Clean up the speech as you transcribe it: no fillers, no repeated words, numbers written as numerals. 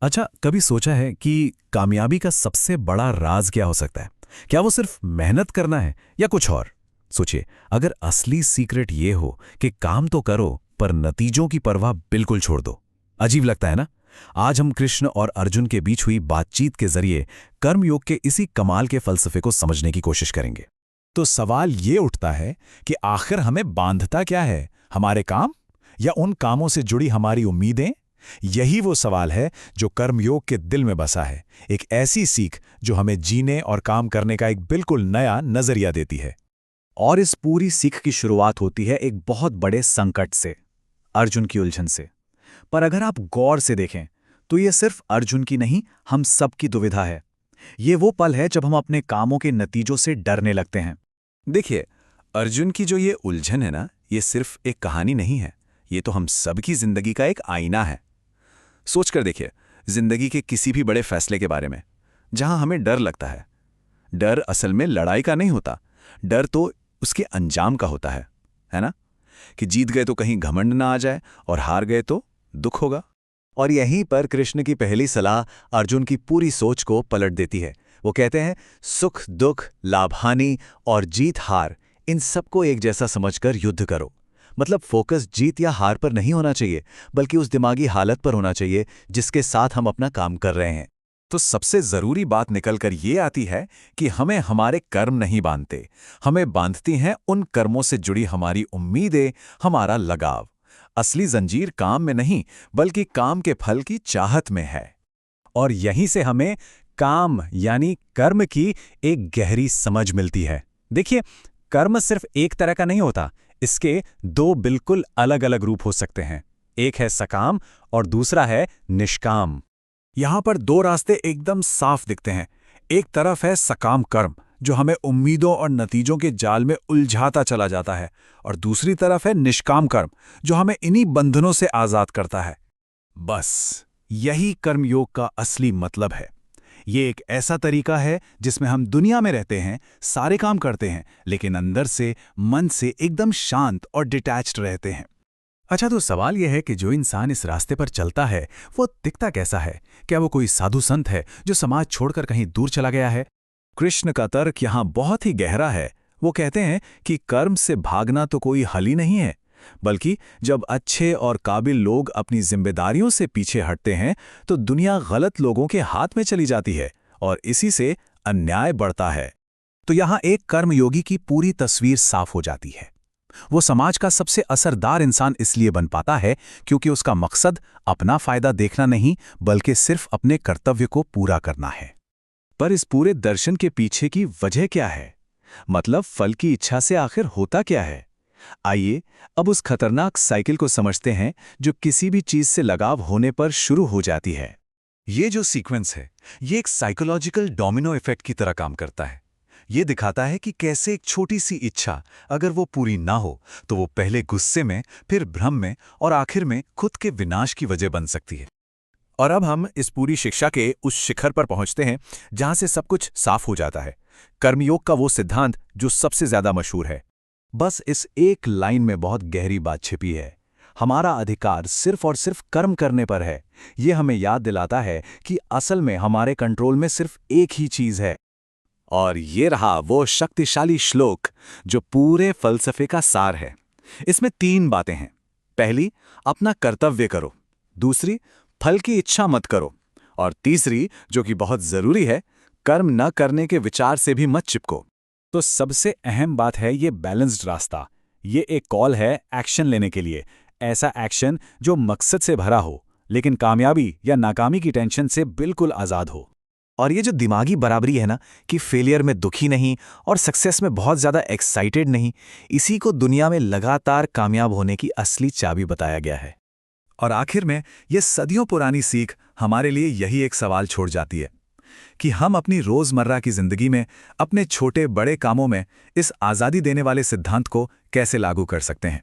अच्छा, कभी सोचा है कि कामयाबी का सबसे बड़ा राज क्या हो सकता है? क्या वो सिर्फ मेहनत करना है या कुछ और? सोचिए, अगर असली सीक्रेट ये हो कि काम तो करो पर नतीजों की परवाह बिल्कुल छोड़ दो। अजीब लगता है ना? आज हम कृष्ण और अर्जुन के बीच हुई बातचीत के जरिए कर्मयोग के इसी कमाल के फलसफे को समझने की कोशिश करेंगे। तो सवाल ये उठता है कि आखिर हमें बांधता क्या है, हमारे काम या उन कामों से जुड़ी हमारी उम्मीदें? यही वो सवाल है जो कर्मयोग के दिल में बसा है, एक ऐसी सीख जो हमें जीने और काम करने का एक बिल्कुल नया नजरिया देती है। और इस पूरी सीख की शुरुआत होती है एक बहुत बड़े संकट से, अर्जुन की उलझन से। पर अगर आप गौर से देखें तो ये सिर्फ अर्जुन की नहीं, हम सब की दुविधा है। ये वो पल है जब हम अपने कामों के नतीजों से डरने लगते हैं। देखिए, अर्जुन की जो ये उलझन है ना, ये सिर्फ एक कहानी नहीं है। ये तो हम सबकी जिंदगी का एक आईना है। सोचकर देखिए, जिंदगी के किसी भी बड़े फैसले के बारे में जहां हमें डर लगता है। डर असल में लड़ाई का नहीं होता। डर तो उसके अंजाम का होता है ना? कि जीत गए तो कहीं घमंड ना आ जाए और हार गए तो दुख होगा। और यहीं पर कृष्ण की पहली सलाह अर्जुन की पूरी सोच को पलट देती है। वो कहते हैं, सुख दुख, लाभ हानि और जीत हार, इन सबको एक जैसा समझकर युद्ध करो। मतलब फोकस जीत या हार पर नहीं होना चाहिए, बल्कि उस दिमागी हालत पर होना चाहिए जिसके साथ हम अपना काम कर रहे हैं। तो सबसे जरूरी बात निकलकर ये आती है कि हमें हमारे कर्म नहीं बांधते, हमें बांधती हैं उन कर्मों से जुड़ी हमारी उम्मीदें, हमारा लगाव। असली जंजीर काम में नहीं, बल्कि काम के फल की चाहत में है। और यहीं से हमें काम यानी कर्म की एक गहरी समझ मिलती है। देखिए, कर्म सिर्फ एक तरह का नहीं होता, इसके दो बिल्कुल अलग अलग रूप हो सकते हैं। एक है सकाम और दूसरा है निष्काम। यहां पर दो रास्ते एकदम साफ दिखते हैं। एक तरफ है सकाम कर्म, जो हमें उम्मीदों और नतीजों के जाल में उलझाता चला जाता है, और दूसरी तरफ है निष्काम कर्म, जो हमें इन्हीं बंधनों से आजाद करता है। बस यही कर्मयोग का असली मतलब है। ये एक ऐसा तरीका है जिसमें हम दुनिया में रहते हैं, सारे काम करते हैं, लेकिन अंदर से, मन से एकदम शांत और डिटैच्ड रहते हैं। अच्छा, तो सवाल यह है कि जो इंसान इस रास्ते पर चलता है वो दिखता कैसा है? क्या वो कोई साधु संत है जो समाज छोड़कर कहीं दूर चला गया है? कृष्ण का तर्क यहाँ बहुत ही गहरा है। वो कहते हैं कि कर्म से भागना तो कोई हल ही नहीं है, बल्कि जब अच्छे और काबिल लोग अपनी जिम्मेदारियों से पीछे हटते हैं तो दुनिया गलत लोगों के हाथ में चली जाती है और इसी से अन्याय बढ़ता है। तो यहाँ एक कर्मयोगी की पूरी तस्वीर साफ हो जाती है। वो समाज का सबसे असरदार इंसान इसलिए बन पाता है क्योंकि उसका मकसद अपना फायदा देखना नहीं, बल्कि सिर्फ अपने कर्तव्य को पूरा करना है। पर इस पूरे दर्शन के पीछे की वजह क्या है? मतलब फल की इच्छा से आखिर होता क्या है? आइए अब उस खतरनाक साइकिल को समझते हैं जो किसी भी चीज से लगाव होने पर शुरू हो जाती है। ये जो सीक्वेंस है, ये एक साइकोलॉजिकल डोमिनो इफेक्ट की तरह काम करता है। ये दिखाता है कि कैसे एक छोटी सी इच्छा अगर वो पूरी ना हो तो वो पहले गुस्से में, फिर भ्रम में और आखिर में खुद के विनाश की वजह बन सकती है। और अब हम इस पूरी शिक्षा के उस शिखर पर पहुंचते हैं जहां से सब कुछ साफ हो जाता है। कर्मयोग का वो सिद्धांत जो सबसे ज्यादा मशहूर है। बस इस एक लाइन में बहुत गहरी बात छिपी है। हमारा अधिकार सिर्फ और सिर्फ कर्म करने पर है। ये हमें याद दिलाता है कि असल में हमारे कंट्रोल में सिर्फ एक ही चीज है। और ये रहा वो शक्तिशाली श्लोक जो पूरे फलसफे का सार है। इसमें तीन बातें हैं। पहली, अपना कर्तव्य करो। दूसरी, फल की इच्छा मत करो। और तीसरी, जो कि बहुत जरूरी है, कर्म न करने के विचार से भी मत चिपको। तो सबसे अहम बात है ये बैलेंस्ड रास्ता। ये एक कॉल है एक्शन लेने के लिए। ऐसा एक्शन जो मकसद से भरा हो, लेकिन कामयाबी या नाकामी की टेंशन से बिल्कुल आज़ाद हो। और ये जो दिमागी बराबरी है ना, कि फेलियर में दुखी नहीं और सक्सेस में बहुत ज़्यादा एक्साइटेड नहीं, इसी को दुनिया में लगातार कामयाब होने की असली चाबी बताया गया है। और आखिर में ये सदियों पुरानी सीख हमारे लिए यही एक सवाल छोड़ जाती है कि हम अपनी रोज़मर्रा की ज़िंदगी में अपने छोटे बड़े कामों में इस आज़ादी देने वाले सिद्धांत को कैसे लागू कर सकते हैं।